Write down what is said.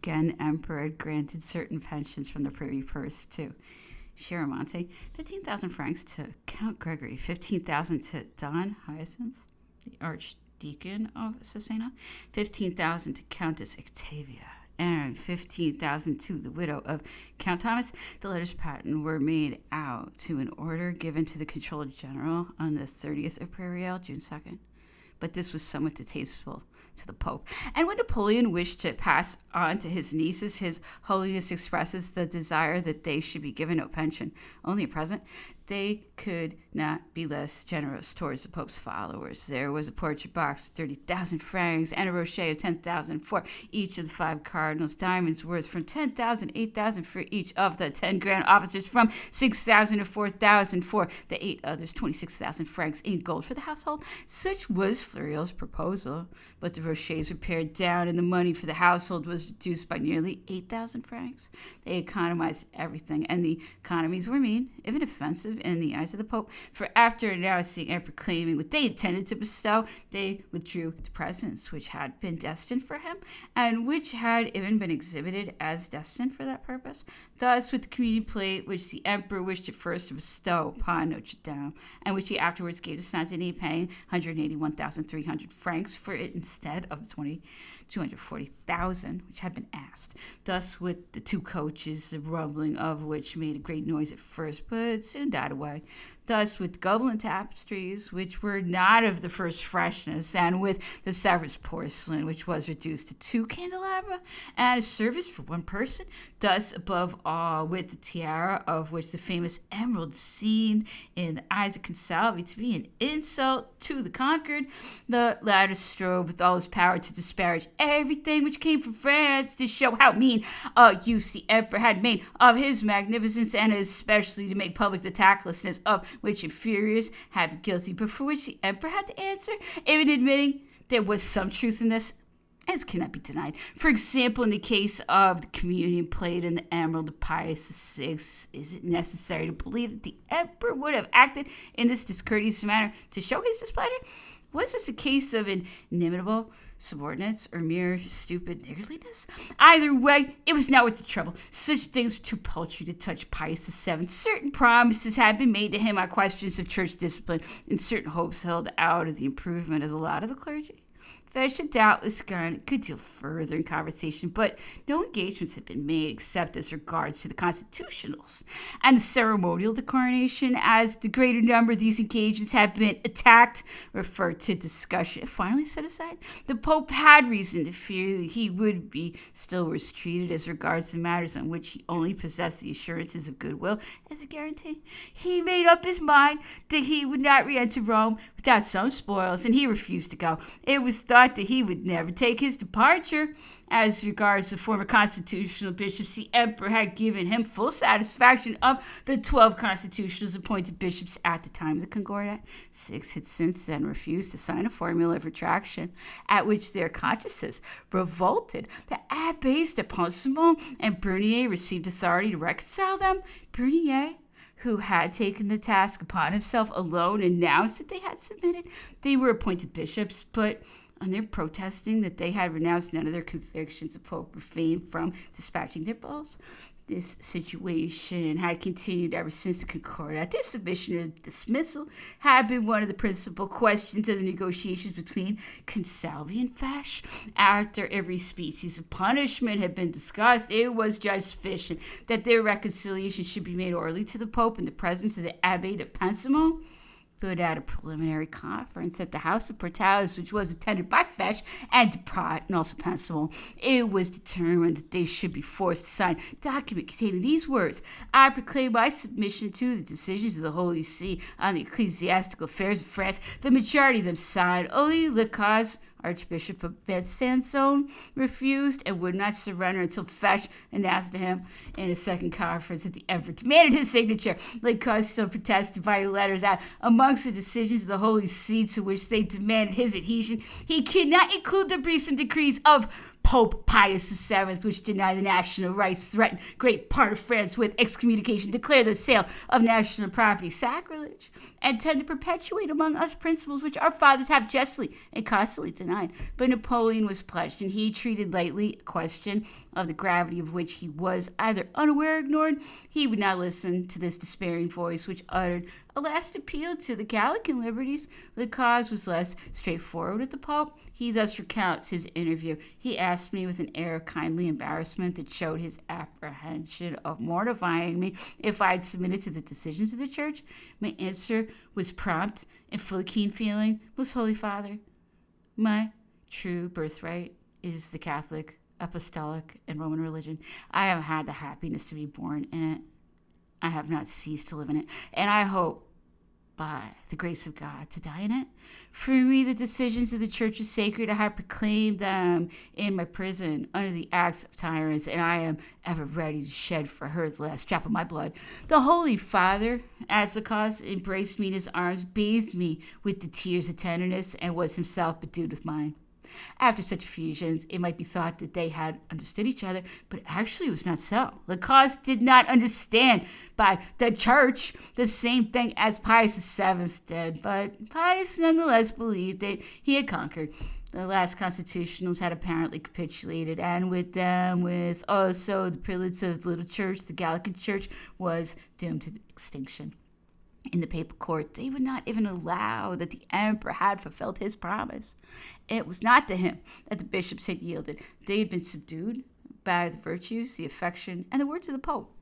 again, emperor had granted certain pensions from the privy purse to Chiaramonte, 15,000 francs to Count Gregory, 15,000 to Don Hyacinth, the Archdeacon of Cesena, 15,000 to Countess Octavia, and 15,000 to the widow of Count Thomas. The letters patent were made out to an order given to the Controller General on the 30th of Prairial, June 2nd. But this was somewhat distasteful to the Pope. And when Napoleon wished to pass on to his nieces, His Holiness expresses the desire that they should be given no pension, only a present. They could not be less generous towards the Pope's followers. There was a portrait box of 30,000 francs and a rochet of 10,000 for each of the 5 cardinals. Diamonds worth from 10,000, 8,000 for each of the 10 grand officers, from 6,000 to 4,000 for the 8 others, 26,000 francs in gold for the household. Such was Fleuriel's proposal, but the rochets were pared down and the money for the household was reduced by nearly 8,000 francs. They economized everything, and the economies were mean, even offensive, in the eyes of the Pope, for after announcing and proclaiming what they intended to bestow, they withdrew the presents which had been destined for him, and which had even been exhibited as destined for that purpose. Thus, with the communion plate which the Emperor wished at first to bestow upon Notre Dame, and which he afterwards gave to Saint Denis, paying 181,300 francs for it instead of the 240,000 which had been asked. Thus, with the 2 coaches, the rumbling of which made a great noise at first, but soon died away. Thus, with Gobelin tapestries, which were not of the first freshness, and with the Sevres porcelain, which was reduced to 2 candelabra, and a service for 1 person. Thus, above all, with the tiara, of which the famous emerald seemed in the eyes of Consalvi to be an insult to the conquered, the latter strove with all his power to disparage everything which came from France, to show how mean a use the Emperor had made of his magnificence, and especially to make public the tactlessness of which inferiors had been guilty, but for which the Emperor had to answer, even admitting there was some truth in this, as cannot be denied. For example, in the case of the communion plate and the emerald of Pius VI, is it necessary to believe that the Emperor would have acted in this discourteous manner to show his displeasure? Was this a case of inimitable subordinates or mere stupid niggardliness? Either way, it was not worth the trouble. Such things were too paltry to touch Pius VII. Certain promises had been made to him on questions of church discipline, and certain hopes held out of the improvement of the lot of the clergy. Fesch had doubtless gone a good deal further in conversation, but no engagements had been made except as regards to the constitutionals and the ceremonial to coronation. As the greater number of these engagements had been attacked, referred to discussion, and finally set aside, the Pope had reason to fear that he would be still worse treated as regards the matters on which he only possessed the assurances of goodwill as a guarantee. He made up his mind that he would not re-enter Rome without some spoils, and he refused to go. It was thought that he would never take his departure. As regards the former constitutional bishops, the Emperor had given him full satisfaction of the 12 constitutionals appointed bishops at the time of the Concordat. 6 had since then refused to sign a formula of retraction, at which their consciences revolted. The Abbés de Pont-Simon and Bernier received authority to reconcile them. Bernier, who had taken the task upon himself alone, announced that they had submitted. They were appointed bishops, but on their protesting that they had renounced none of their convictions, the Pope refrained from dispatching their bulls. This situation had continued ever since the Concordat. This submission or dismissal had been one of the principal questions of the negotiations between Consalvi and Fesch. After every species of punishment had been discussed, it was judged sufficient that their reconciliation should be made orally to the Pope in the presence of the Abbé de Pont-Simon. But at a preliminary conference at the House of Portales, which was attended by Fesch and Duprat and also Pont-Simon, it was determined that they should be forced to sign a document containing these words: I proclaim my submission to the decisions of the Holy See on the ecclesiastical affairs of France. The majority of them signed. Only Lecaz, Archbishop of Besançon, refused and would not surrender until Fesch announced to him in a second conference that the Emperor demanded his signature. Lecaz still protested by a letter that amongst the decisions of the Holy See to which they demanded his adhesion, he could not include the briefs and decrees of Pope Pius VII, which denied the national rights, threatened great part of France with excommunication, declared the sale of national property sacrilege, and tend to perpetuate among us principles which our fathers have justly and constantly denied. But Napoleon was pledged, and he treated lightly a question of the gravity of which he was either unaware or ignored. He would not listen to this despairing voice, which uttered a last appeal to the Gallican liberties. The cause was less straightforward with the Pope. He thus recounts his interview. He asked me with an air of kindly embarrassment that showed his apprehension of mortifying me if I had submitted to the decisions of the Church. My answer was prompt and full of keen feeling. Most Holy Father, my true birthright is the Catholic, Apostolic, and Roman religion. I have had the happiness to be born in it. I have not ceased to live in it, and I hope, by the grace of God, to die in it. For me, the decisions of the Church are sacred. I have proclaimed them in my prison under the axe of tyrants, and I am ever ready to shed for her the last drop of my blood. The Holy Father, as the cause, embraced me in his arms, bathed me with the tears of tenderness, and was himself bedewed with mine. After such effusions, it might be thought that they had understood each other, but actually it was not so. The cause did not understand by the Church the same thing as Pius VII did, but Pius nonetheless believed that he had conquered. The last constitutionals had apparently capitulated, and with them, with also the prelates of the little church, the Gallican Church was doomed to extinction. In the papal court, they would not even allow that the emperor had fulfilled his promise. It was not to him that the bishops had yielded. They had been subdued by the virtues, the affection, and the words of the Pope.